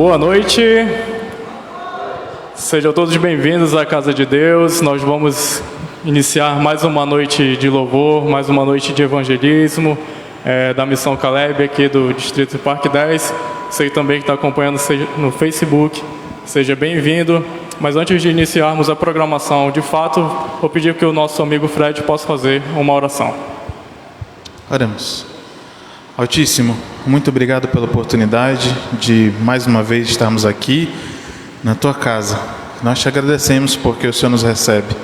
Boa noite, sejam todos bem-vindos à Casa de Deus. Nós vamos iniciar mais uma noite de louvor, mais uma noite de evangelismo da Missão Caleb aqui do Distrito Parque 10. Você também que está acompanhando no Facebook, seja bem-vindo. Mas antes de iniciarmos a programação, de fato, vou pedir que o nosso amigo Fred possa fazer uma oração. Oramos. Altíssimo, muito obrigado pela oportunidade de mais uma vez estarmos aqui na Tua casa. Nós te agradecemos porque o Senhor nos recebe.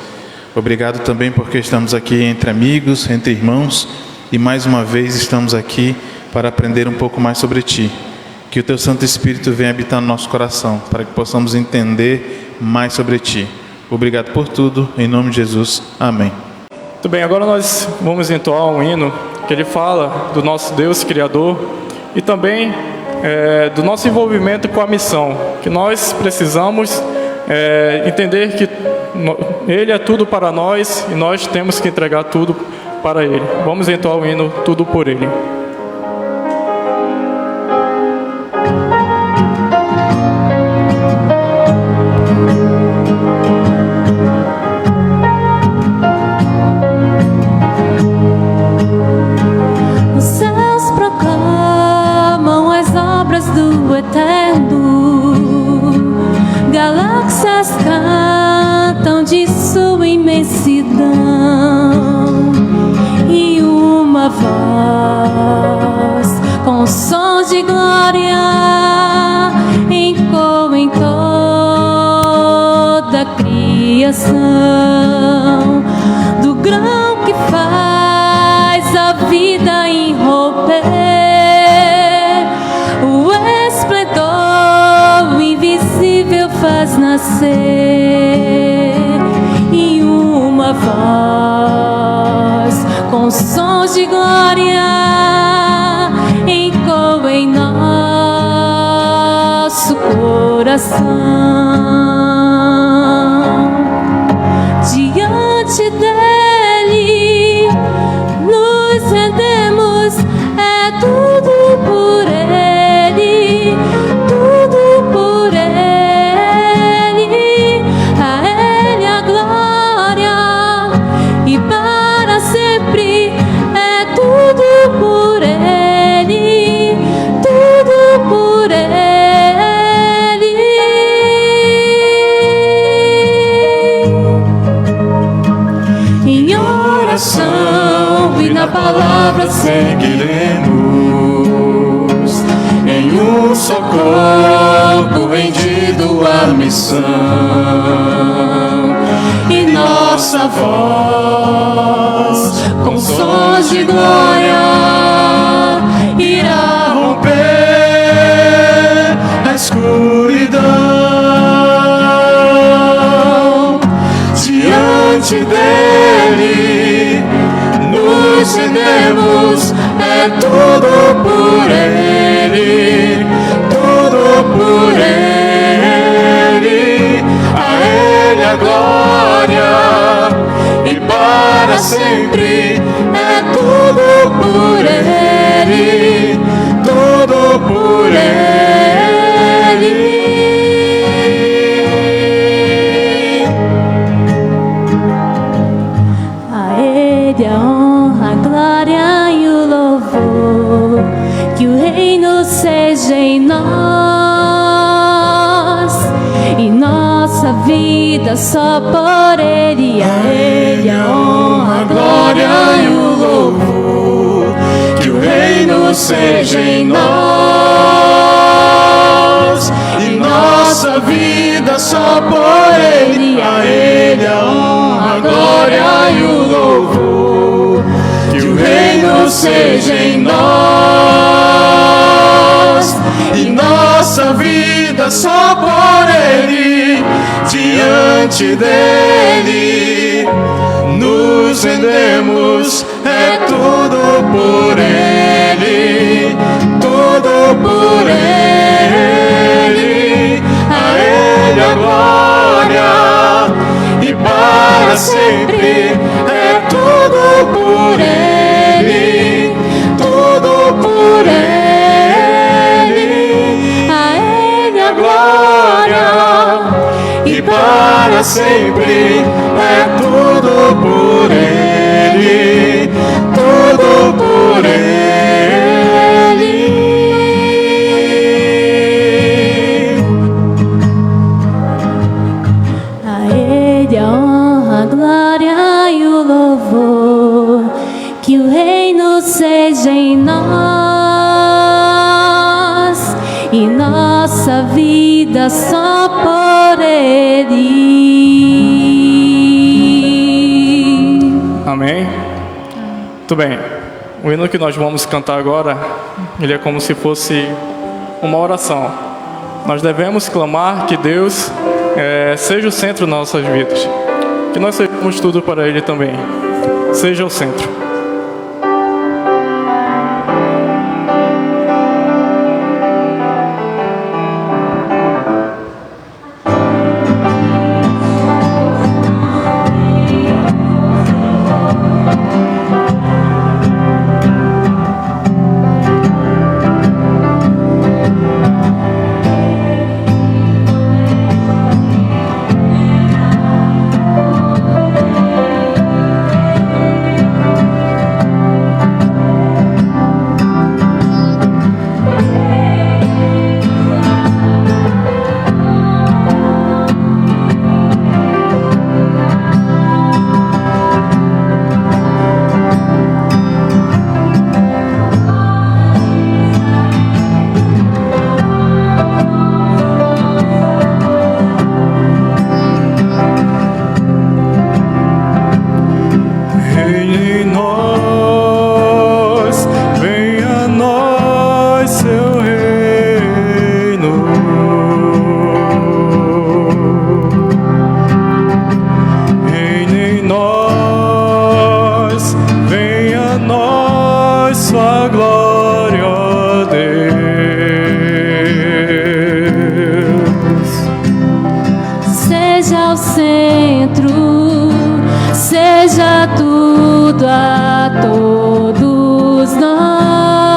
Obrigado também porque estamos aqui entre amigos, entre irmãos, e mais uma vez estamos aqui para aprender um pouco mais sobre Ti. Que o Teu Santo Espírito venha habitar no nosso coração, para que possamos entender mais sobre Ti. Obrigado por tudo, em nome de Jesus. Amém. Muito bem, agora nós vamos entoar um hino que ele fala do nosso Deus Criador e também do nosso envolvimento com a missão, que nós precisamos entender que Ele é tudo para nós e nós temos que entregar tudo para Ele. Vamos entoar o hino Tudo por Ele. Galáxias cantam de sua imensidão e uma voz com som de glória ecoa em toda a criação, do grão que faz a vida irromper, o esplendor invisível faz nascer, e uma voz com sons de glória ecoa em nosso coração. Diante dele nos rendemos, é tudo por ele, tudo por ele, a ele a glória e para sempre, é tudo por ele, tudo por ele. Em oração e na palavra seguiremos, em um só corpo rendido à missão, e nossa voz com sons de glória irá romper a escuridão. Diante dele nos rendemos, é tudo por ele, tudo por ele, a ele a glória e para sempre, é tudo por ele, tudo por ele. A ele a honra, a glória e o louvor, que o reino seja em nós e nossa vida só por ele. A ele a honra, a glória e o louvor, que o reino seja em nós e nossa vida só por ele. A ele a honra, a glória e o louvor, que o reino seja em nós e nossa vida só por ele. Diante dele nos rendemos, é tudo por ele, tudo por ele, a ele a glória e para sempre, é tudo por ele, tudo por ele, a ele a glória, e para sempre é tudo por Ele, tudo por Ele. A Ele a honra, a glória e o louvor, que o reino seja em nós e nossa vida só por Ele. Amém? Muito bem. O hino que nós vamos cantar agora, ele é como se fosse uma oração. Nós devemos clamar que Deus seja o centro das nossas vidas. Que nós sejamos tudo para Ele também. Seja o centro. Seja tudo a todos nós.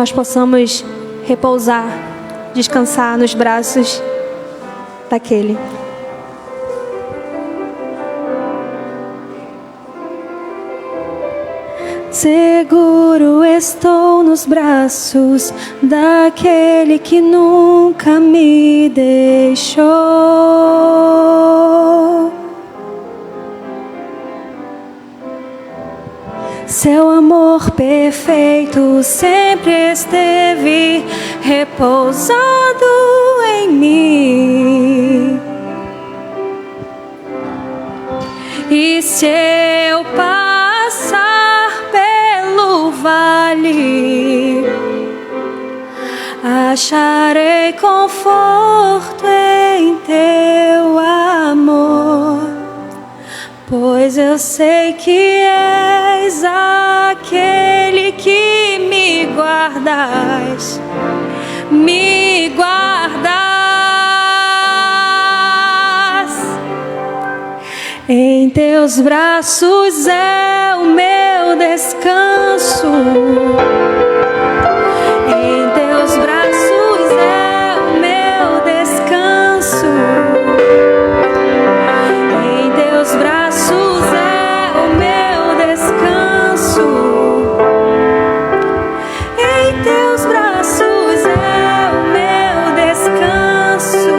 nós possamos repousar, descansar nos braços daquele. Seguro estou nos braços daquele que nunca me deixou. Seu amor perfeito sempre esteve repousado em mim. E se eu passar pelo vale, acharei conforto em teu amor, pois eu sei que és aquele que me guardas, me guardas. Em teus braços é o meu descanso. Em teus braços é o meu descanso. Em teus braços é o meu descanso. Em teus braços é o meu descanso.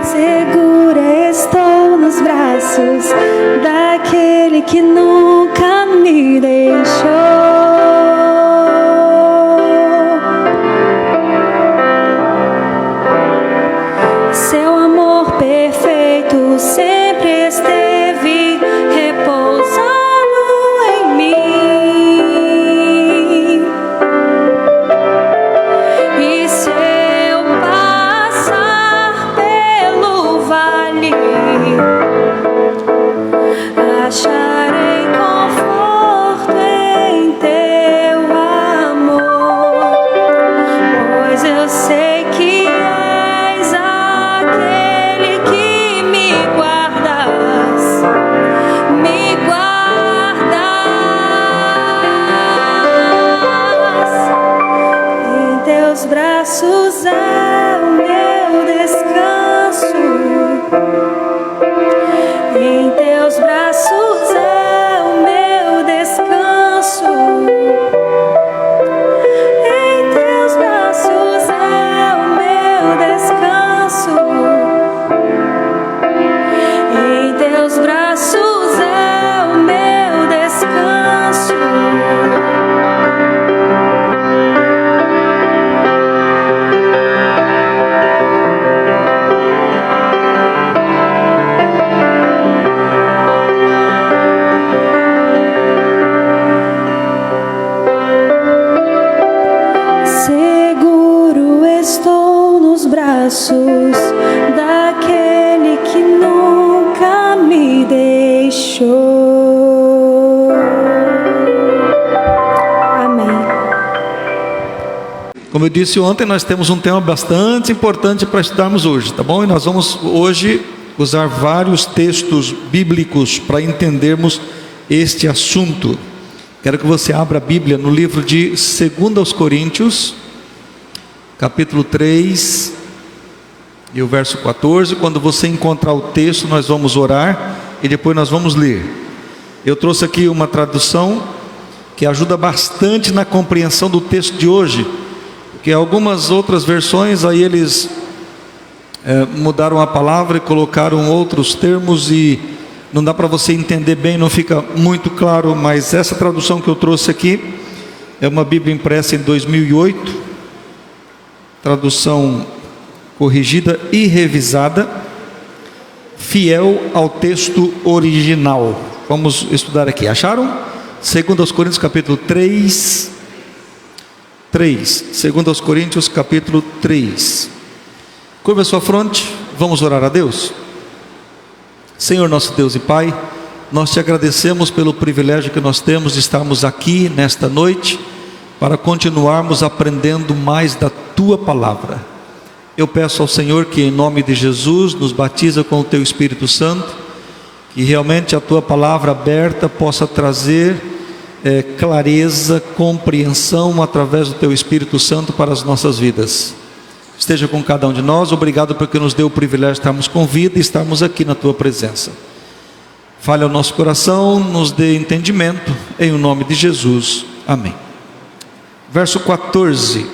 Segura estou nos braços daquele que nunca me deixou. Seu amor perfeito sempre esteve repousado em mim. E se eu passar pelo vale, acharei conforto em teu amor, pois eu sei que és aquele que me guardas, me guardas. Em teus braços é o meu descanso. Em teus braços é o meu descanso. Em teus braços é o meu descanso. Em teus braços é o meu descanso. Seguro estou nos braços daquele que nunca me deixou. Amém. Como eu disse ontem, nós temos um tema bastante importante para estudarmos hoje, tá bom? E nós vamos hoje usar vários textos bíblicos para entendermos este assunto. Quero que você abra a Bíblia no livro de 2 Coríntios, capítulo 3, e o verso 14. Quando você encontrar o texto, nós vamos orar e depois nós vamos ler. Eu trouxe aqui uma tradução que ajuda bastante na compreensão do texto de hoje, porque algumas outras versões aí eles mudaram a palavra e colocaram outros termos e não dá para você entender bem, não fica muito claro. Mas essa tradução que eu trouxe aqui é uma Bíblia impressa em 2008, tradução corrigida e revisada, fiel ao texto original. Vamos estudar aqui. Acharam? 2 Coríntios capítulo 3. 2 Coríntios capítulo 3. Curva a sua fronte, vamos orar a Deus. Senhor nosso Deus e Pai, nós te agradecemos pelo privilégio que nós temos de estarmos aqui nesta noite, para continuarmos aprendendo mais da tua palavra. Eu peço ao Senhor que em nome de Jesus nos batiza com o teu Espírito Santo, que realmente a tua palavra aberta possa trazer clareza, compreensão através do teu Espírito Santo para as nossas vidas. Esteja com cada um de nós. Obrigado porque nos deu o privilégio de estarmos com vida e estarmos aqui na tua presença. Fale ao nosso coração, nos dê entendimento, em o nome de Jesus, amém. Verso 14,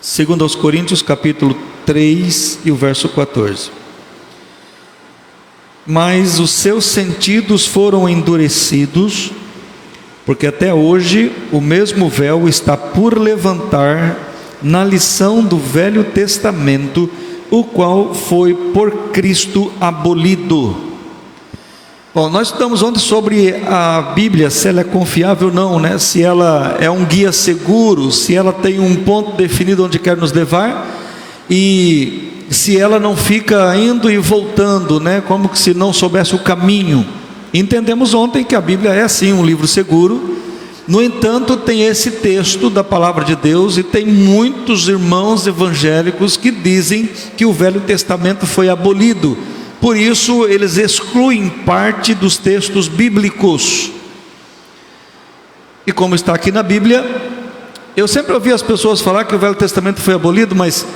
2 aos Coríntios, capítulo 3 e o verso 14. Mas os seus sentidos foram endurecidos, porque até hoje o mesmo véu está por levantar na lição do Velho Testamento, o qual foi por Cristo abolido. Bom, nós estudamos ontem sobre a Bíblia, se ela é confiável ou não, né? Se ela é um guia seguro, se ela tem um ponto definido onde quer nos levar, e se ela não fica indo e voltando, né? Como que se não soubesse o caminho. Entendemos ontem que a Bíblia é sim um livro seguro. No entanto, tem esse texto da palavra de Deus, e tem muitos irmãos evangélicos que dizem que o Velho Testamento foi abolido. Por isso eles excluem parte dos textos bíblicos. E como está aqui na Bíblia, eu sempre ouvi as pessoas falar que o Velho Testamento foi abolido, mas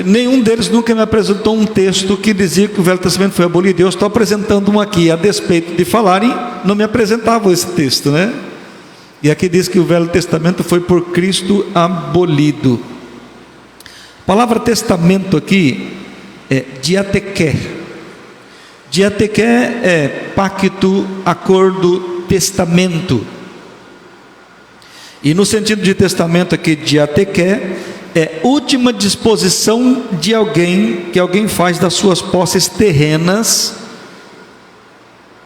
nenhum deles nunca me apresentou um texto que dizia que o Velho Testamento foi abolido. Eu estou apresentando um aqui, a despeito de falarem, não me apresentavam esse texto, né? E aqui diz que o Velho Testamento foi por Cristo abolido. A palavra testamento aqui é diateké. Diateké é pacto, acordo, testamento. E no sentido de testamento aqui, diateké é última disposição de alguém, que alguém faz das suas posses terrenas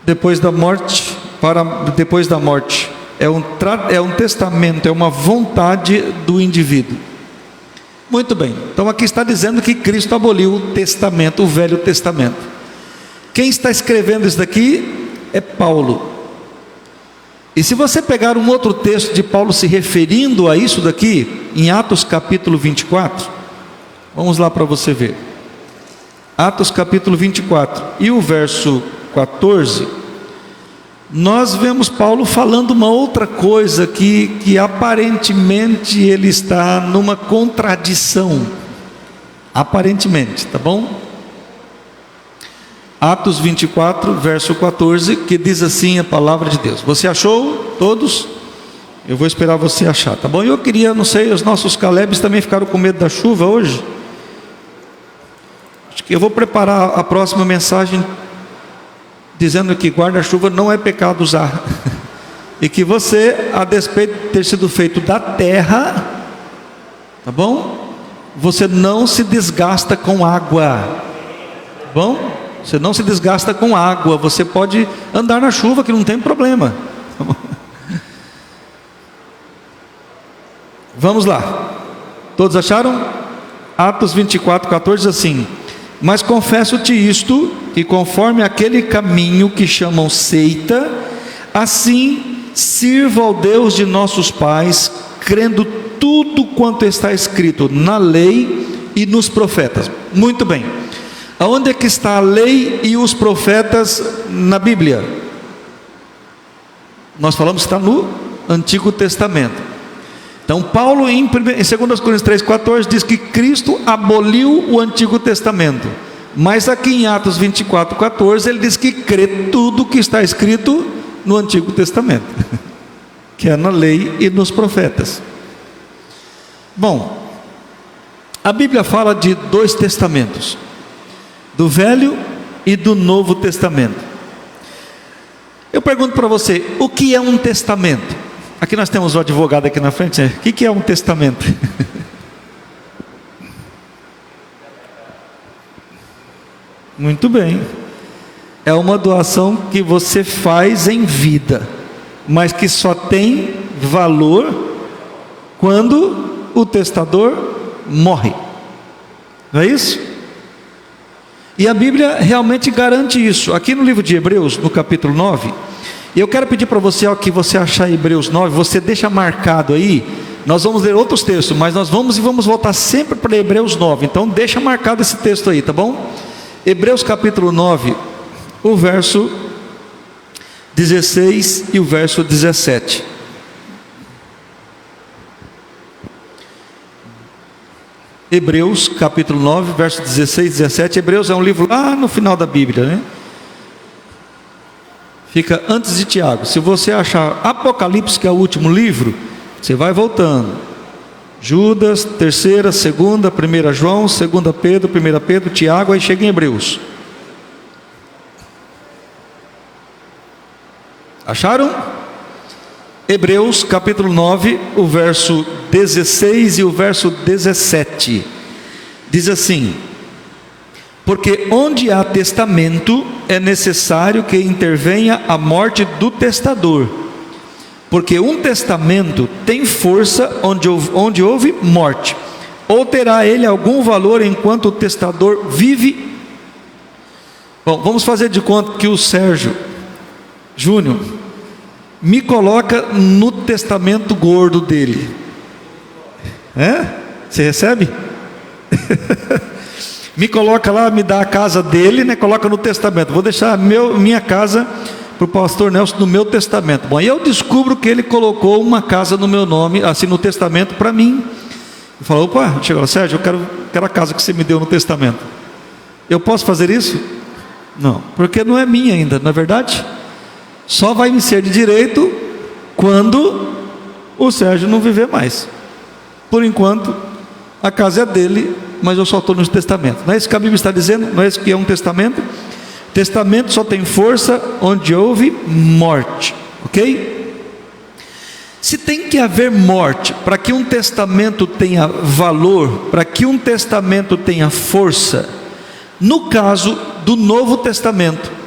depois da morte, depois da morte. É um testamento, é uma vontade do indivíduo. Muito bem, então aqui está dizendo que Cristo aboliu o testamento, o Velho Testamento. Quem está escrevendo isso daqui é Paulo. E se você pegar um outro texto de Paulo se referindo a isso daqui, em Atos capítulo 24, vamos lá para você ver. Atos capítulo 24 e o verso 14, nós vemos Paulo falando uma outra coisa que aparentemente ele está numa contradição. Aparentemente, tá bom? Atos 24, verso 14, que diz assim a palavra de Deus. Você achou? Todos? Eu vou esperar você achar, tá bom? Eu queria, não sei, os nossos Calebes também ficaram com medo da chuva hoje. Acho que eu vou preparar a próxima mensagem dizendo que guarda-chuva não é pecado usar. E que você, a despeito de ter sido feito da terra, tá bom? Você não se desgasta com água, tá bom? Você não se desgasta com água. Você pode andar na chuva, que não tem problema. Vamos lá. Todos acharam? Atos 24, 14 diz assim: mas confesso-te isto, que conforme aquele caminho que chamam seita, assim sirva ao Deus de nossos pais, crendo tudo quanto está escrito na lei e nos profetas. Muito bem. Aonde é que está a lei e os profetas na Bíblia? Nós falamos que está no Antigo Testamento. Então Paulo em 2 Coríntios 3,14 diz que Cristo aboliu o Antigo Testamento. Mas aqui em Atos 24,14 ele diz que crê tudo que está escrito no Antigo Testamento, que é na lei e nos profetas. Bom, a Bíblia fala de dois testamentos, do Velho e do Novo Testamento. Eu pergunto para você, o que é um testamento? Aqui nós temos um advogado aqui na frente, né? O que é um testamento? Muito bem. É uma doação que você faz em vida, mas que só tem valor quando o testador morre. Não é isso? E a Bíblia realmente garante isso. Aqui no livro de Hebreus, no capítulo 9, e eu quero pedir para você, ao que você achar Hebreus 9, você deixa marcado aí. Nós vamos ler outros textos, mas nós vamos voltar sempre para Hebreus 9. Então deixa marcado esse texto aí, tá bom? Hebreus capítulo 9, o verso 16 e o verso 17. Hebreus capítulo 9, verso 16 e 17. Hebreus é um livro lá no final da Bíblia, né? Fica antes de Tiago. Se você achar Apocalipse, que é o último livro, você vai voltando. Judas, 3ª, 2ª, 1 João, 2 Pedro, 1 Pedro, Tiago, aí chega em Hebreus. Acharam? Hebreus capítulo 9, o verso 16 e o verso 17. Diz assim: porque onde há testamento, é necessário que intervenha a morte do testador. Porque um testamento tem força onde houve morte. Ou terá ele algum valor enquanto o testador vive? Bom, vamos fazer de conta que o Sérgio Júnior me coloca no testamento gordo dele. Você recebe? Me coloca lá, me dá a casa dele, né? Coloca no testamento. Vou deixar minha casa para o pastor Nelson no meu testamento. Bom, aí eu descubro que ele colocou uma casa no meu nome, assim, no testamento para mim. Eu falo: opa, chegou, Sérgio, eu quero a casa que você me deu no testamento. Eu posso fazer isso? Não, porque não é minha ainda, não é verdade? Só vai me ser de direito quando o Sérgio não viver mais. Por enquanto, a casa é dele, mas eu só estou no testamento. Não é isso que a Bíblia está dizendo? Não é isso que é um testamento? Testamento só tem força onde houve morte, ok? Se tem que haver morte para que um testamento tenha valor, para que um testamento tenha força, no caso do Novo Testamento,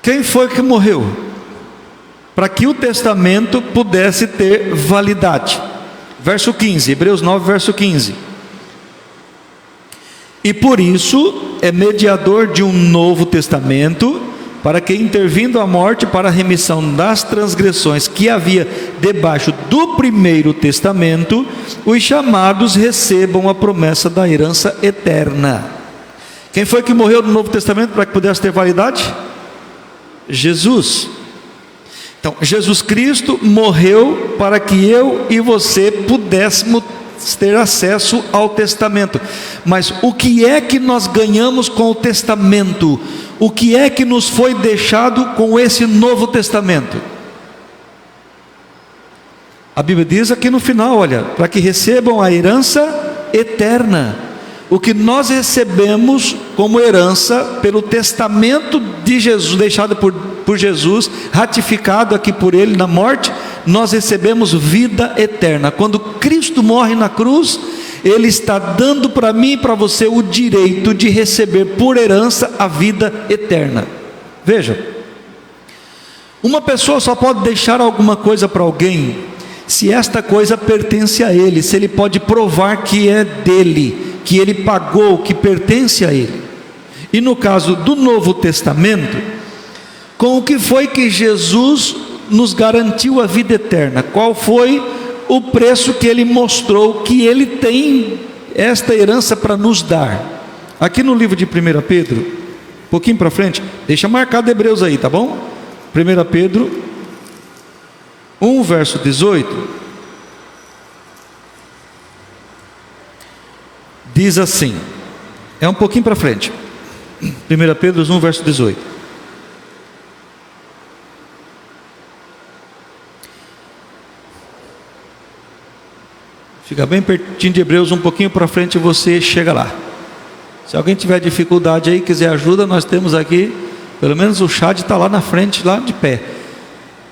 quem foi que morreu? Para que o testamento pudesse ter validade. Verso 15, Hebreus 9, verso 15. E por isso é mediador de um novo testamento, para que, intervindo a morte para a remissão das transgressões que havia debaixo do primeiro testamento, os chamados recebam a promessa da herança eterna. Quem foi que morreu no Novo Testamento para que pudesse ter validade? Jesus. Então, Jesus Cristo morreu para que eu e você pudéssemos ter acesso ao testamento. Mas o que é que nós ganhamos com o testamento? O que é que nos foi deixado com esse Novo Testamento? A Bíblia diz aqui no final, olha, para que recebam a herança eterna. O que nós recebemos como herança pelo testamento de Jesus, deixado por Jesus, ratificado aqui por Ele na morte, nós recebemos vida eterna. Quando Cristo morre na cruz, Ele está dando para mim e para você o direito de receber por herança a vida eterna. Veja, uma pessoa só pode deixar alguma coisa para alguém se esta coisa pertence a ele, se ele pode provar que é dele, que ele pagou, que pertence a ele. E no caso do Novo Testamento, com o que foi que Jesus nos garantiu a vida eterna? Qual foi o preço que ele mostrou que ele tem esta herança para nos dar? Aqui no livro de 1 Pedro, um pouquinho para frente, deixa marcado Hebreus aí, tá bom? 1 Pedro 1, verso 18, diz assim, é um pouquinho para frente, 1 Pedro 1, verso 18. Fica bem pertinho de Hebreus, um pouquinho para frente você chega lá. Se alguém tiver dificuldade aí, quiser ajuda, nós temos aqui, pelo menos o chat está lá na frente, lá de pé.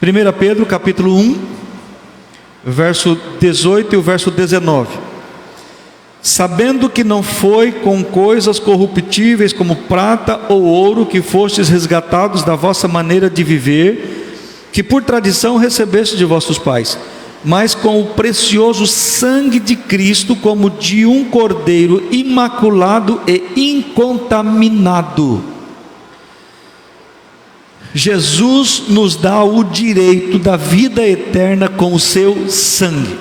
1 Pedro capítulo 1, verso 18 e o verso 19. Sabendo que não foi com coisas corruptíveis como prata ou ouro que fostes resgatados da vossa maneira de viver, que por tradição recebeste de vossos pais, mas com o precioso sangue de Cristo, como de um cordeiro imaculado e incontaminado. Jesus nos dá o direito da vida eterna com o seu sangue.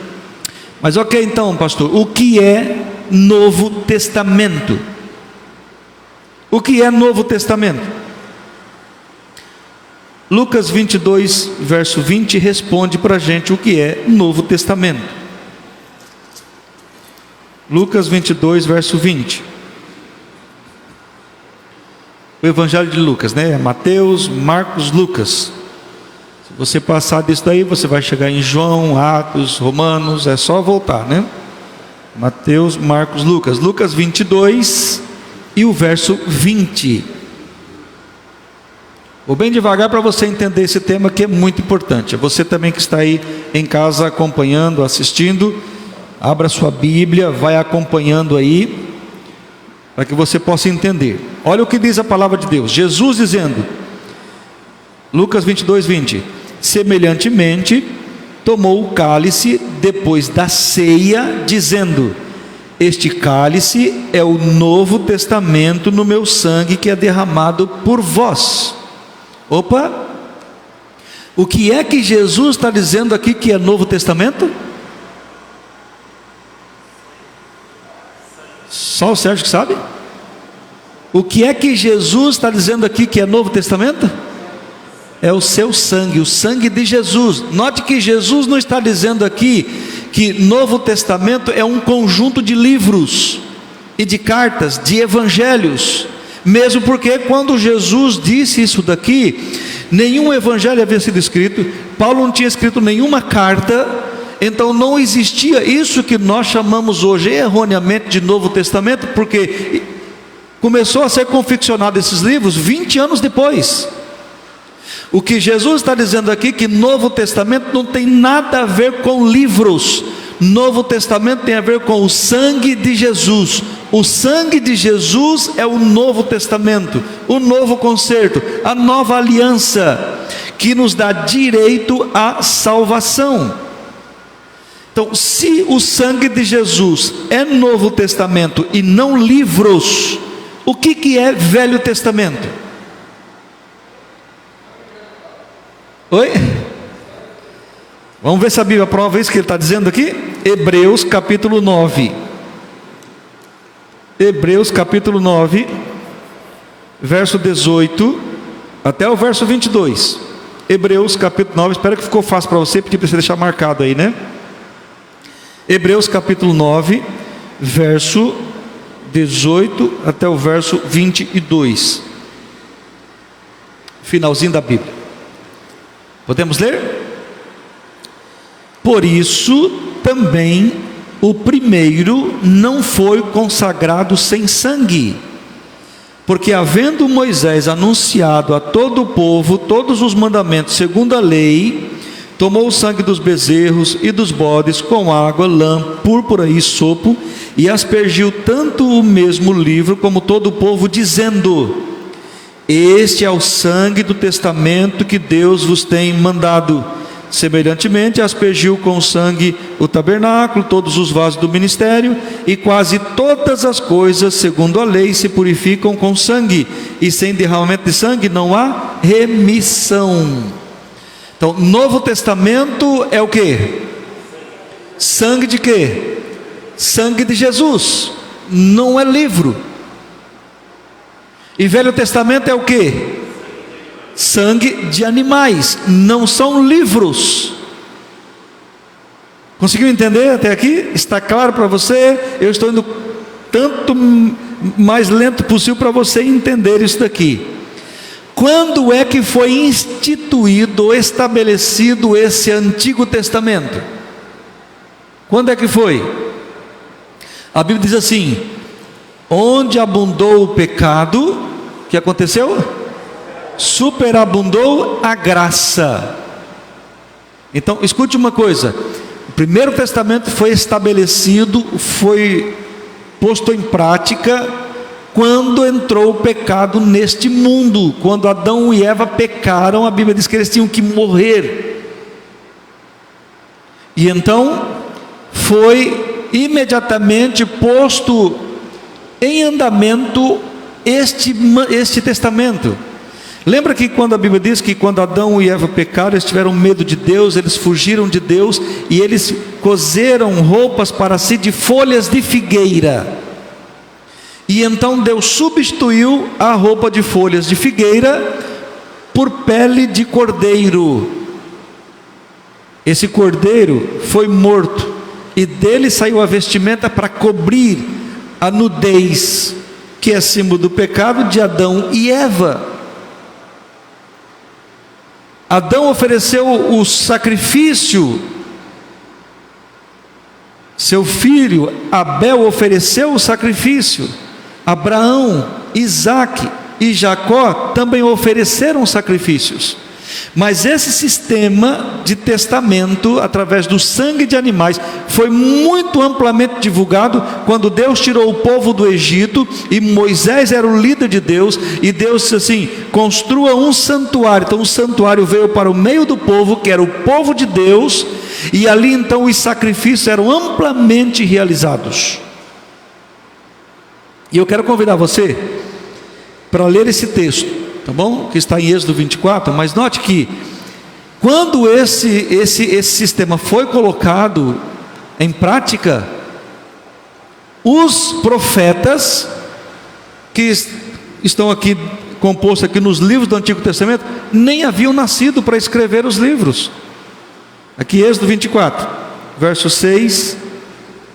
Mas ok, então, pastor, o que é Novo Testamento? O que é Novo Testamento? Lucas 22, verso 20, responde para a gente o que é Novo Testamento. Lucas 22, verso 20. O Evangelho de Lucas, né? Mateus, Marcos, Lucas. Se você passar disso daí, você vai chegar em João, Atos, Romanos, é só voltar, né? Mateus, Marcos, Lucas. Lucas 22 e o verso 20. Vou bem devagar para você entender esse tema que é muito importante. Você também que está aí em casa acompanhando, assistindo, abra sua Bíblia, vai acompanhando aí, para que você possa entender. Olha o que diz a palavra de Deus. Jesus dizendo, Lucas 22, 20: semelhantemente, tomou o cálice depois da ceia, dizendo: este cálice é o novo testamento no meu sangue, que é derramado por vós. Opa! O que é que Jesus está dizendo aqui que é Novo Testamento? Só o Sérgio que sabe? O que é que Jesus está dizendo aqui que é Novo Testamento? É o seu sangue, o sangue de Jesus. Note que Jesus não está dizendo aqui que Novo Testamento é um conjunto de livros e de cartas, de evangelhos. Mesmo porque quando Jesus disse isso daqui, nenhum evangelho havia sido escrito, Paulo não tinha escrito nenhuma carta. Então não existia isso que nós chamamos hoje erroneamente de Novo Testamento, porque começou a ser confeccionado esses livros 20 anos depois. O que Jesus está dizendo aqui, que Novo Testamento não tem nada a ver com livros. Novo Testamento tem a ver com o sangue de Jesus. O sangue de Jesus é o Novo Testamento, o novo concerto, a nova aliança, que nos dá direito à salvação. Então, se o sangue de Jesus é Novo Testamento e não livros, o que é Velho Testamento? Oi? Vamos ver se a Bíblia prova isso que ele está dizendo aqui? Hebreus capítulo 9. Hebreus capítulo 9, verso 18 até o verso 22. Hebreus capítulo 9, espero que ficou fácil para você, pedir para você deixar marcado aí, né? Hebreus capítulo 9, verso 18 até o verso 22. Finalzinho da Bíblia. Podemos ler? Por isso também o primeiro não foi consagrado sem sangue, porque havendo Moisés anunciado a todo o povo todos os mandamentos segundo a lei, tomou o sangue dos bezerros e dos bodes com água, lã, púrpura e sopo, e aspergiu tanto o mesmo livro como todo o povo, dizendo: este é o sangue do testamento que Deus vos tem mandado. Semelhantemente, aspergiu com sangue o tabernáculo, todos os vasos do ministério, e quase todas as coisas, segundo a lei, se purificam com sangue, e sem derramamento de sangue não há remissão. Então, Novo Testamento é o que? Sangue de quê? Sangue de Jesus, não é livro. E Velho Testamento é o que? Sangue de animais, não são livros. Conseguiu entender até aqui? Está claro para você? Eu estou indo tanto mais lento possível para você entender isso daqui. Quando é que foi instituído ou estabelecido esse Antigo Testamento? Quando é que foi? A Bíblia diz assim: onde abundou o pecado, o que aconteceu? Superabundou a graça. Então, escute uma coisa: o primeiro testamento foi estabelecido, foi posto em prática quando entrou o pecado neste mundo. Quando Adão e Eva pecaram, a Bíblia diz que eles tinham que morrer. E então foi imediatamente posto em andamento este testamento. Lembra que quando a Bíblia diz que quando Adão e Eva pecaram, eles tiveram medo de Deus, eles fugiram de Deus e eles coseram roupas para si de folhas de figueira. E então Deus substituiu a roupa de folhas de figueira por pele de cordeiro. Esse cordeiro foi morto e dele saiu a vestimenta para cobrir a nudez, que é símbolo do pecado de Adão e Eva. Adão ofereceu o sacrifício, seu filho Abel ofereceu o sacrifício, Abraão, Isaque e Jacó também ofereceram sacrifícios. Mas esse sistema de testamento através do sangue de animais foi muito amplamente divulgado quando Deus tirou o povo do Egito e Moisés era o líder de Deus, e Deus disse assim: construa um santuário. Então o santuário veio para o meio do povo, que era o povo de Deus, e ali então os sacrifícios eram amplamente realizados. E eu quero convidar você para ler esse texto, tá bom? Que está em Êxodo 24, mas note que quando esse sistema foi colocado em prática, os profetas que estão aqui compostos aqui nos livros do Antigo Testamento nem haviam nascido para escrever os livros. Aqui Êxodo 24, verso 6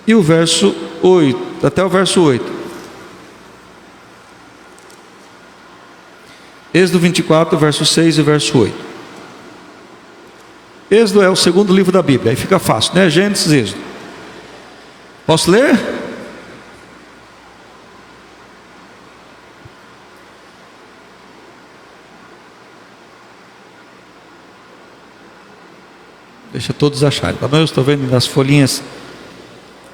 e o verso 8, até o verso 8. Êxodo 24, verso 6 e verso 8. Êxodo é o segundo livro da Bíblia, aí fica fácil, né? Gênesis, Êxodo. Posso ler? Deixa todos acharem, tá bom? Eu estou vendo as folhinhas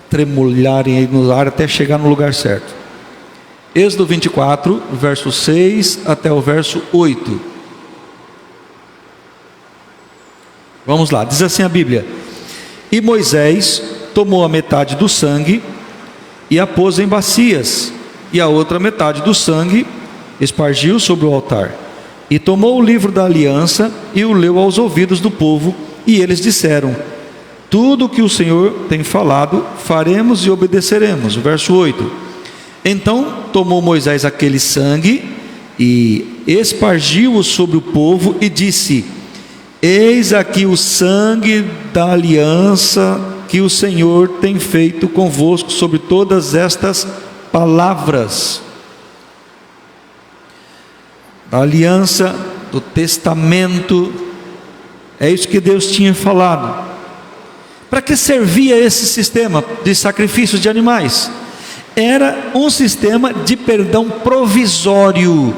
tremulharem aí no ar até chegar no lugar certo. Êxodo 24, verso 6 até o verso 8. Vamos lá, diz assim a Bíblia: e Moisés tomou a metade do sangue e a pôs em bacias, e a outra metade do sangue espargiu sobre o altar. E tomou o livro da aliança e o leu aos ouvidos do povo, e eles disseram: tudo o que o Senhor tem falado, faremos e obedeceremos. O verso 8. Então tomou Moisés aquele sangue e espargiu-o sobre o povo e disse: eis aqui o sangue da aliança que o Senhor tem feito convosco sobre todas estas palavras. A aliança do testamento, é isso que Deus tinha falado. Para que servia esse sistema de sacrifícios de animais? Era um sistema de perdão provisório.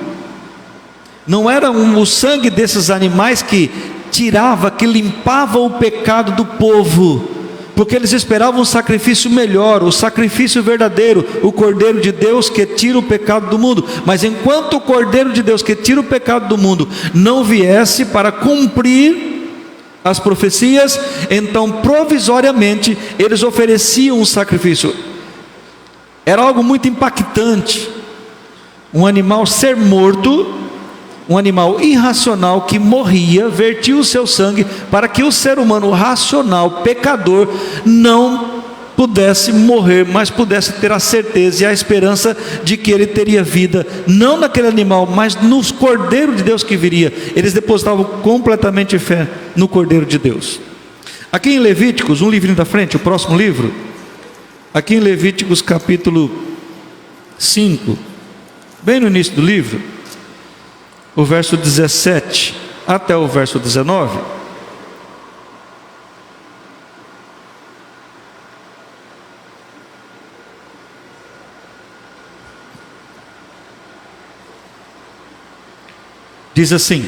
Não era o sangue desses animais que tirava, que limpava o pecado do povo, porque eles esperavam um sacrifício melhor, o sacrifício verdadeiro, o Cordeiro de Deus que tira o pecado do mundo. Mas enquanto o Cordeiro de Deus que tira o pecado do mundo não viesse para cumprir as profecias, então provisoriamente eles ofereciam um sacrifício. Era algo muito impactante, um animal ser morto, um animal irracional que morria, vertia o seu sangue, para que o ser humano racional, pecador, não pudesse morrer, mas pudesse ter a certeza e a esperança de que ele teria vida, não naquele animal, mas no Cordeiro de Deus que viria. Eles depositavam completamente fé no Cordeiro de Deus. Aqui em Levíticos, um livrinho da frente, o próximo livro, aqui em Levíticos capítulo 5, bem no início do livro, o verso 17 até o verso 19, diz assim: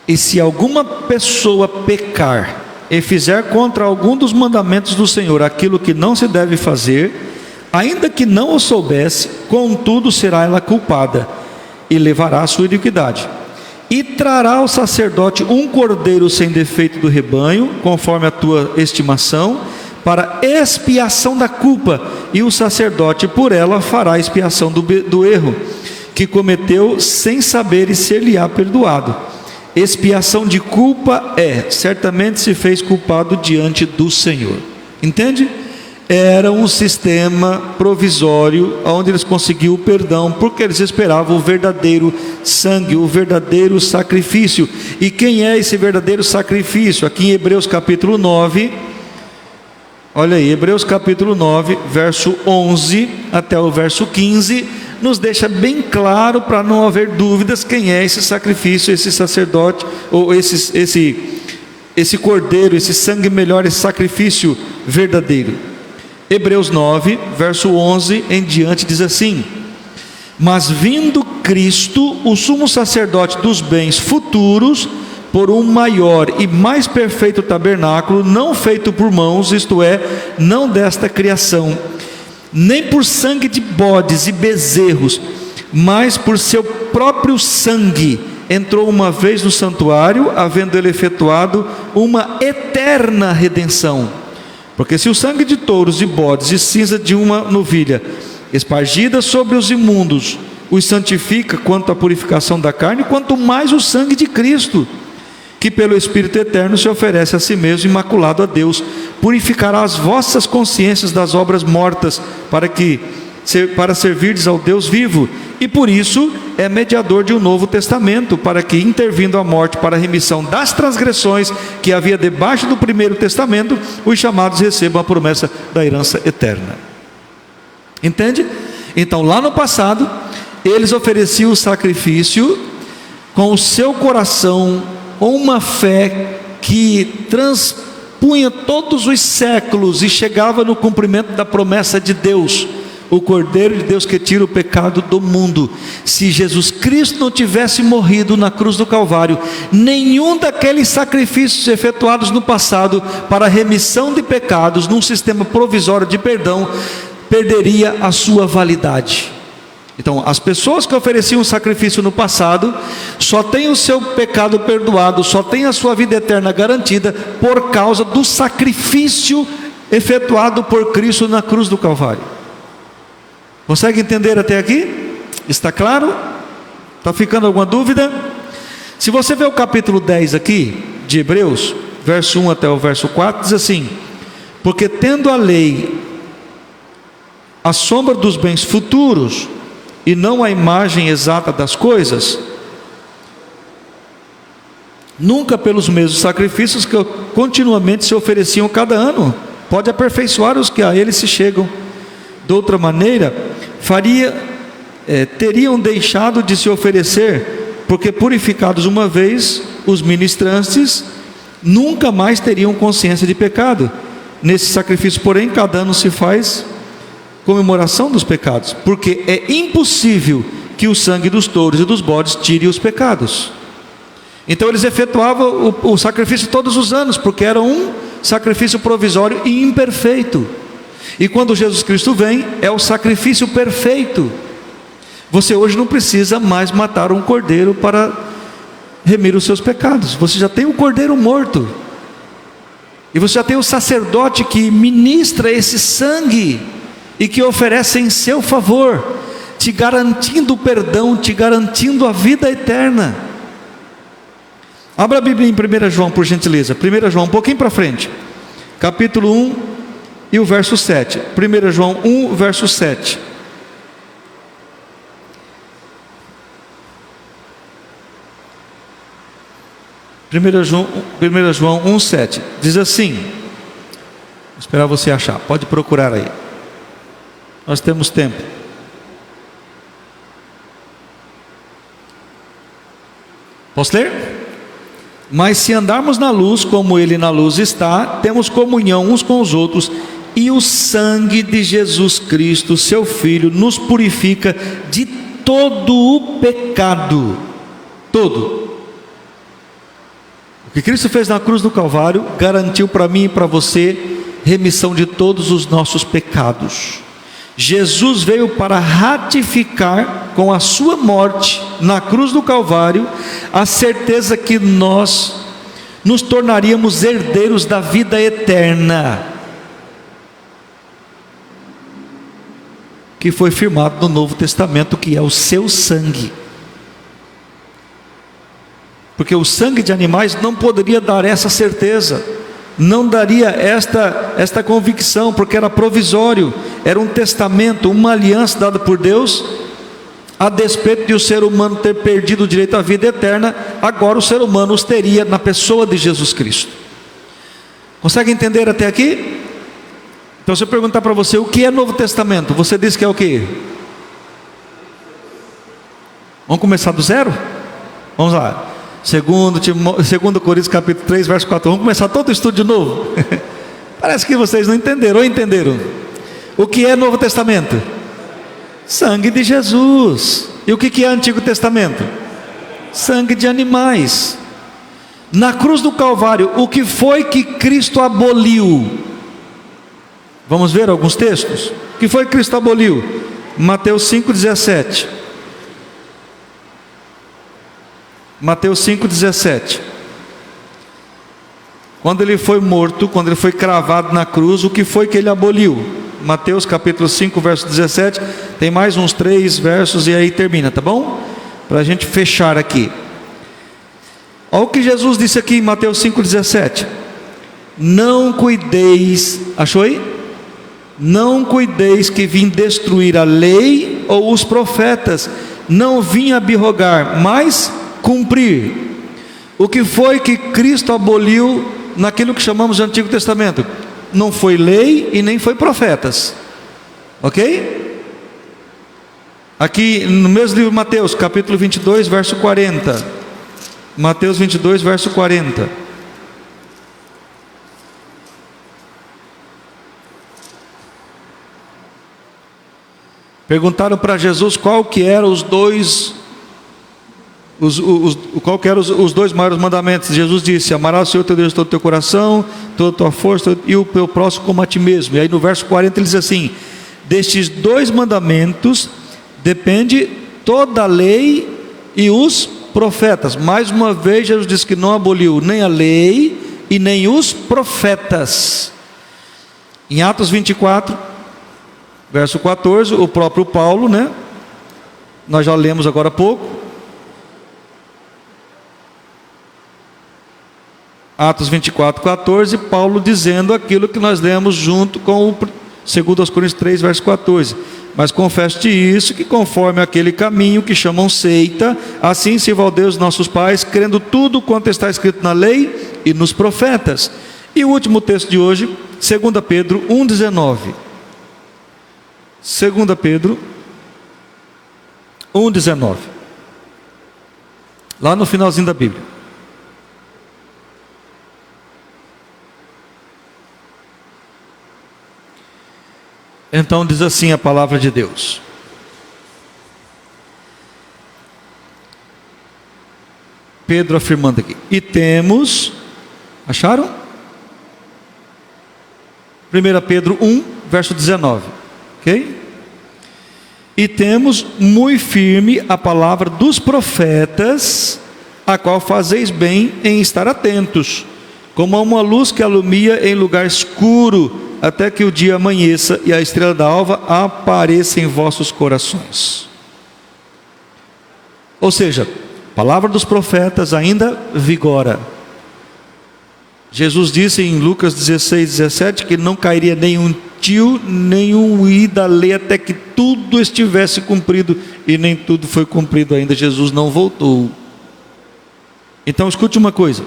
e se alguma pessoa pecar e fizer contra algum dos mandamentos do Senhor aquilo que não se deve fazer, ainda que não o soubesse, contudo será ela culpada e levará a sua iniquidade. E trará o sacerdote um cordeiro sem defeito do rebanho, conforme a tua estimação, para expiação da culpa, e o sacerdote por ela fará expiação do erro que cometeu sem saber, e ser-lhe-á perdoado. Expiação de culpa certamente se fez culpado diante do Senhor. Entende? Era um sistema provisório onde eles conseguiam o perdão, porque eles esperavam o verdadeiro sangue, o verdadeiro sacrifício. E quem é esse verdadeiro sacrifício? Aqui em Hebreus capítulo 9, olha aí, Hebreus capítulo 9, verso 11 até o verso 15, nos deixa bem claro, para não haver dúvidas, quem é esse sacrifício, esse sacerdote, ou esse cordeiro, esse sangue melhor, esse sacrifício verdadeiro. Hebreus 9, verso 11 em diante diz assim: mas vindo Cristo, o sumo sacerdote dos bens futuros, por um maior e mais perfeito tabernáculo, não feito por mãos, isto é, não desta criação, nem por sangue de bodes e bezerros, mas por seu próprio sangue, entrou uma vez no santuário, havendo ele efetuado uma eterna redenção. Porque se o sangue de touros e bodes e cinza de uma novilha, espargida sobre os imundos, os santifica quanto à purificação da carne, quanto mais o sangue de Cristo, que pelo Espírito eterno se oferece a si mesmo imaculado a Deus, purificará as vossas consciências das obras mortas, para servirdes ao Deus vivo, e por isso é mediador de um novo testamento, para que, intervindo a morte para a remissão das transgressões que havia debaixo do primeiro testamento, os chamados recebam a promessa da herança eterna. Entende? Então, lá no passado, eles ofereciam o sacrifício com o seu coração, com uma fé que transpunha todos os séculos e chegava no cumprimento da promessa de Deus, o Cordeiro de Deus que tira o pecado do mundo. Se Jesus Cristo não tivesse morrido na cruz do Calvário, nenhum daqueles sacrifícios efetuados no passado para a remissão de pecados, num sistema provisório de perdão, perderia a sua validade. Então, as pessoas que ofereciam sacrifício no passado, só têm o seu pecado perdoado, só têm a sua vida eterna garantida, por causa do sacrifício efetuado por Cristo na cruz do Calvário. Consegue entender até aqui? Está claro? Está ficando alguma dúvida? Se você ver o capítulo 10 aqui, de Hebreus, verso 1 até o verso 4, diz assim: porque tendo a lei a sombra dos bens futuros, e não a imagem exata das coisas, nunca pelos mesmos sacrifícios que continuamente se ofereciam cada ano, pode aperfeiçoar os que a ele se chegam. De outra maneira, teriam deixado de se oferecer, porque purificados uma vez, os ministrantes nunca mais teriam consciência de pecado. Nesse sacrifício, porém, cada ano se faz comemoração dos pecados, porque é impossível que o sangue dos touros e dos bodes tire os pecados. Então eles efetuavam o sacrifício todos os anos, porque era um sacrifício provisório e imperfeito. E quando Jesus Cristo vem, é o sacrifício perfeito. Você hoje não precisa mais matar um cordeiro para remir os seus pecados. Você já tem o cordeiro morto, e você já tem o sacerdote que ministra esse sangue e que oferece em seu favor, te garantindo o perdão, te garantindo a vida eterna. Abra a Bíblia em 1 João, por gentileza. 1 João, um pouquinho para frente, capítulo 1 e o verso 7. 1 João 1, verso 7. Primeira João 1, 7. Diz assim, vou esperar você achar, pode procurar aí, nós temos tempo. Posso ler? Mas se andarmos na luz, como Ele na luz está, temos comunhão uns com os outros, e o sangue de Jesus Cristo, seu Filho, nos purifica de todo o pecado. Todo. O que Cristo fez na cruz do Calvário garantiu para mim e para você remissão de todos os nossos pecados. Jesus veio para ratificar com a sua morte na cruz do Calvário a certeza que nós nos tornaríamos herdeiros da vida eterna, que foi firmado no Novo Testamento, que é o seu sangue. Porque o sangue de animais não poderia dar essa certeza, não daria esta convicção, porque era provisório, era um testamento, uma aliança dada por Deus, a despeito de o ser humano ter perdido o direito à vida eterna. Agora o ser humano os teria na pessoa de Jesus Cristo. Consegue entender até aqui? Então, se eu perguntar para você o que é Novo Testamento, você diz que é o quê? Vamos começar do zero? Vamos lá. 2 Coríntios capítulo 3, verso 4. Vamos começar todo o estudo de novo. Parece que vocês não entenderam, ou entenderam? O que é Novo Testamento? Sangue de Jesus. E o que é Antigo Testamento? Sangue de animais. Na cruz do Calvário, o que foi que Cristo aboliu? Vamos ver alguns textos. O que foi que Cristo aboliu? Mateus 5,17. Mateus 5,17. Quando ele foi morto, quando ele foi cravado na cruz, o que foi que ele aboliu? Mateus capítulo 5, verso 17. Tem mais uns 3 versos e aí termina, tá bom? Para a gente fechar aqui. Olha o que Jesus disse aqui em Mateus 5,17. Não cuideis, achou aí? Não cuideis que vim destruir a lei ou os profetas. Não vim abrogar, mas cumprir. O que foi que Cristo aboliu naquilo que chamamos de Antigo Testamento? Não foi lei e nem foi profetas, ok? Aqui no mesmo livro de Mateus, capítulo 22, verso 40. Mateus 22, verso 40. Perguntaram para Jesus qual que eram os dois maiores mandamentos. Jesus disse: amarás o Senhor teu Deus de todo o teu coração, toda a tua força e o teu próximo como a ti mesmo. E aí no verso 40 ele diz assim: destes 2 mandamentos depende toda a lei e os profetas. Mais uma vez Jesus disse que não aboliu nem a lei e nem os profetas. Em Atos 24, verso 14, o próprio Paulo, né? Nós já lemos agora há pouco. Atos 24, 14, Paulo dizendo aquilo que nós lemos junto com o 2 Coríntios 3, verso 14. Mas confesso-te isso, que conforme aquele caminho que chamam seita, assim sirva ao Deus nossos pais, crendo tudo quanto está escrito na lei e nos profetas. E o último texto de hoje, 2 Pedro 1,19. 2 Pedro 1,19. Lá no finalzinho da Bíblia. Então diz assim a palavra de Deus: Pedro afirmando aqui, e temos, acharam? 1 Pedro 1, verso 19, ok? E temos muito firme a palavra dos profetas, a qual fazeis bem em estar atentos, como a uma luz que alumia em lugar escuro, até que o dia amanheça e a estrela da alva apareça em vossos corações. Ou seja, a palavra dos profetas ainda vigora. Jesus disse em Lucas 16, 17 que não cairia nenhum tio, nenhum i da lei até que tudo estivesse cumprido, e nem tudo foi cumprido ainda. Jesus não voltou. Então escute uma coisa: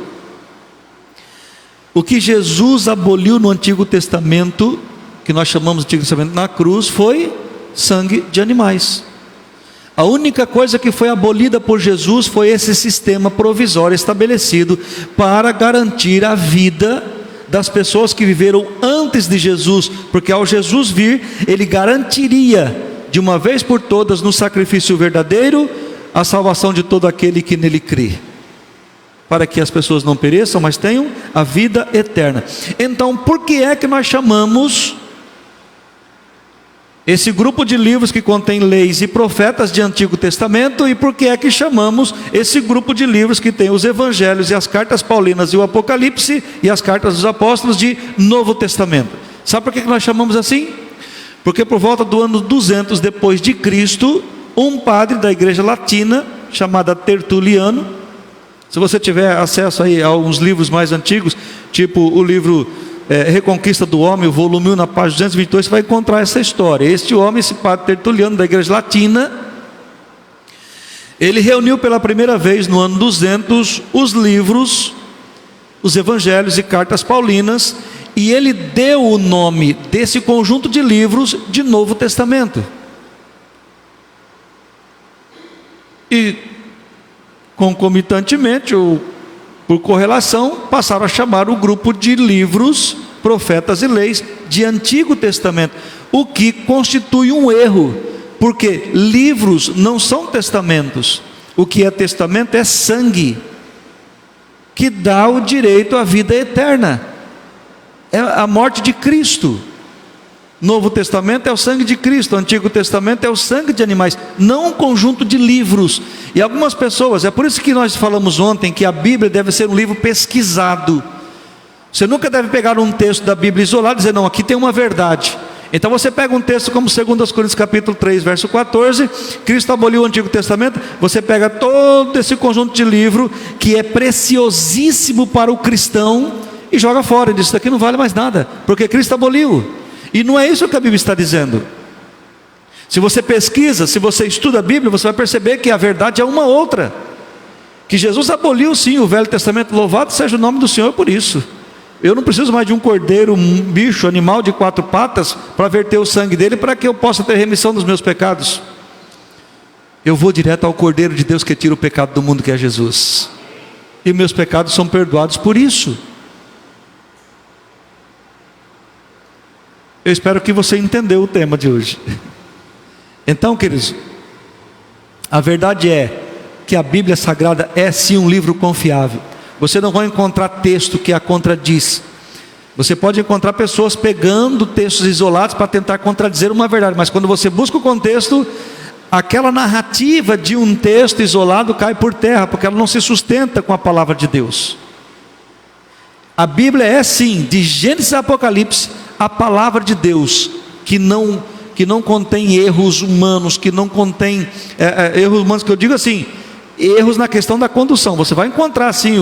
o que Jesus aboliu no Antigo Testamento, que nós chamamos de Antigo Testamento na cruz, foi sangue de animais. A única coisa que foi abolida por Jesus foi esse sistema provisório estabelecido para garantir a vida das pessoas que viveram antes de Jesus, porque ao Jesus vir, ele garantiria de uma vez por todas, no sacrifício verdadeiro, a salvação de todo aquele que nele crê, para que as pessoas não pereçam, mas tenham a vida eterna. Então, por que é que nós chamamos Esse grupo de livros que contém leis e profetas de Antigo Testamento. E por que é que chamamos esse grupo de livros que tem os Evangelhos e as cartas paulinas e o Apocalipse e as cartas dos apóstolos de Novo Testamento? Sabe por que nós chamamos assim? Porque por volta do ano 200 depois de Cristo, um padre da igreja latina, chamado Tertuliano, se você tiver acesso aí a uns livros mais antigos, tipo o livro Reconquista do Homem, o volume 1, na página 222, você vai encontrar essa história. Este homem, esse padre Tertuliano da igreja latina, ele reuniu pela primeira vez no ano 200 os livros, os evangelhos e cartas paulinas, e ele deu o nome desse conjunto de livros de Novo Testamento. E concomitantemente, ou por correlação, passaram a chamar o grupo de livros, profetas e leis de Antigo Testamento, o que constitui um erro, porque livros não são testamentos. O que é testamento é sangue, que dá o direito à vida eterna, é a morte de Cristo. Novo Testamento é o sangue de Cristo, Antigo Testamento é o sangue de animais, não um conjunto de livros. E algumas pessoas, é por isso que nós falamos ontem que a Bíblia deve ser um livro pesquisado. Você nunca deve pegar um texto da Bíblia isolado e dizer, não, aqui tem uma verdade. Então você pega um texto como 2 Coríntios capítulo 3, verso 14, Cristo aboliu o Antigo Testamento, você pega todo esse conjunto de livro, que é preciosíssimo para o cristão, e joga fora, e diz, isso daqui não vale mais nada, porque Cristo aboliu. E não é isso que a Bíblia está dizendo. Se você pesquisa, se você estuda a Bíblia, você vai perceber que a verdade é uma outra, que Jesus aboliu sim o Velho Testamento. Louvado seja o nome do Senhor por isso. Eu não preciso mais de um cordeiro, um bicho, animal de 4 patas para verter o sangue dele, para que eu possa ter remissão dos meus pecados. Eu vou direto ao Cordeiro de Deus que tira o pecado do mundo, que é Jesus, e meus pecados são perdoados por isso. Eu espero que você entendeu o tema de hoje. Então, queridos, a verdade é que a Bíblia Sagrada é sim um livro confiável. Você não vai encontrar texto que a contradiz. Você pode encontrar pessoas pegando textos isolados para tentar contradizer uma verdade, mas quando você busca o contexto, aquela narrativa de um texto isolado cai por terra, porque ela não se sustenta com a palavra de Deus. A Bíblia é sim, de Gênesis a Apocalipse, a palavra de Deus, que não contém erros humanos, que não contém erros humanos, que eu digo assim, erros na questão da condução. Você vai encontrar assim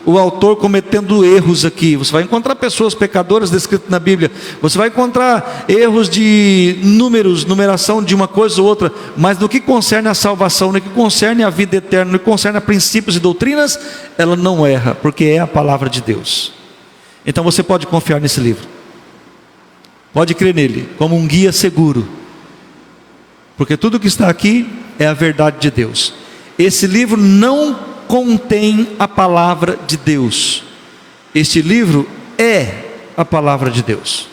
o autor cometendo erros aqui, você vai encontrar pessoas pecadoras descritas na Bíblia, você vai encontrar erros de numeração de uma coisa ou outra, mas no que concerne a salvação, no que concerne a vida eterna, no que concerne a princípios e doutrinas, ela não erra, porque é a palavra de Deus. Então você pode confiar nesse livro, pode crer nele como um guia seguro, porque tudo que está aqui é a verdade de Deus. Esse livro não contém a palavra de Deus. Este livro é a palavra de Deus.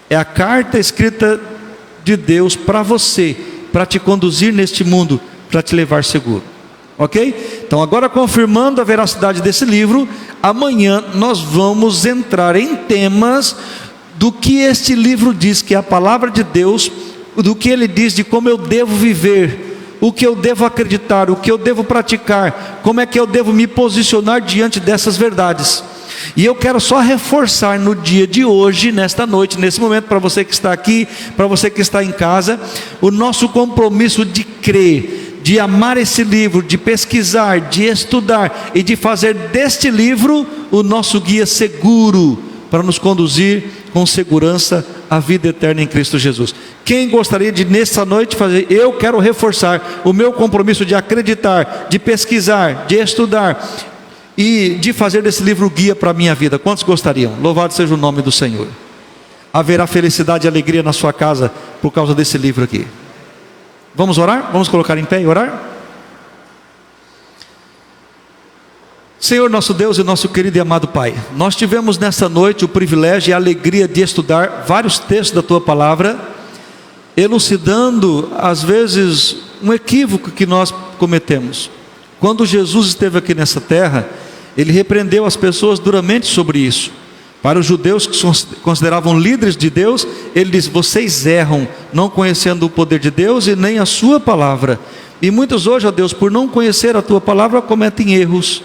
É a carta escrita de Deus para você, para te conduzir neste mundo, para te levar seguro. Ok? Então agora, confirmando a veracidade desse livro, amanhã nós vamos entrar em temas do que este livro diz, que é a palavra de Deus, do que ele diz de como eu devo viver, o que eu devo acreditar, o que eu devo praticar, como é que eu devo me posicionar diante dessas verdades. E eu quero só reforçar no dia de hoje, nesta noite, nesse momento, para você que está aqui, para você que está em casa, o nosso compromisso de crer, de amar esse livro, de pesquisar, de estudar e de fazer deste livro o nosso guia seguro para nos conduzir com segurança à vida eterna em Cristo Jesus. Quem gostaria de nessa noite fazer? Eu quero reforçar o meu compromisso de acreditar, de pesquisar, de estudar e de fazer desse livro guia para a minha vida. Quantos gostariam? Louvado seja o nome do Senhor. Haverá felicidade e alegria na sua casa por causa desse livro aqui. Vamos orar? Vamos colocar em pé e orar? Senhor nosso Deus e nosso querido e amado Pai, nós tivemos nessa noite o privilégio e a alegria de estudar vários textos da Tua Palavra, elucidando às vezes um equívoco que nós cometemos. Quando Jesus esteve aqui nessa terra, Ele repreendeu as pessoas duramente sobre isso, Para os judeus que se consideravam líderes de Deus, ele diz: vocês erram, não conhecendo o poder de Deus e nem a sua palavra. E muitos hoje, ó Deus, por não conhecer a tua palavra, cometem erros.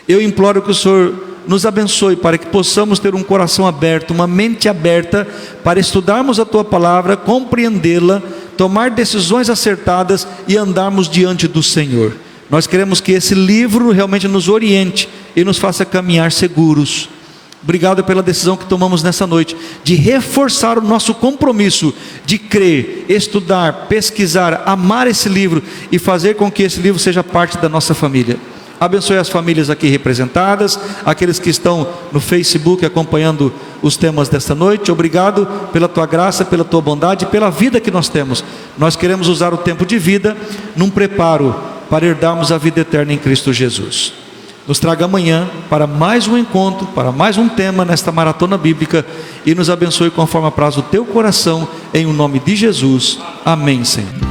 Eu imploro que o Senhor nos abençoe para que possamos ter um coração aberto, uma mente aberta, para estudarmos a tua palavra, compreendê-la, tomar decisões acertadas e andarmos diante do Senhor. Nós queremos que esse livro realmente nos oriente e nos faça caminhar seguros. Obrigado pela decisão que tomamos nessa noite, de reforçar o nosso compromisso, de crer, estudar, pesquisar, amar esse livro e fazer com que esse livro seja parte da nossa família. Abençoe as famílias aqui representadas, aqueles que estão no Facebook acompanhando os temas desta noite. Obrigado pela tua graça, pela tua bondade, pela vida que nós temos. Nós queremos usar o tempo de vida num preparo para herdarmos a vida eterna em Cristo Jesus. Nos traga amanhã para mais um encontro, para mais um tema nesta maratona bíblica, e nos abençoe conforme apraz o teu coração, em o nome de Jesus. Amém, Senhor.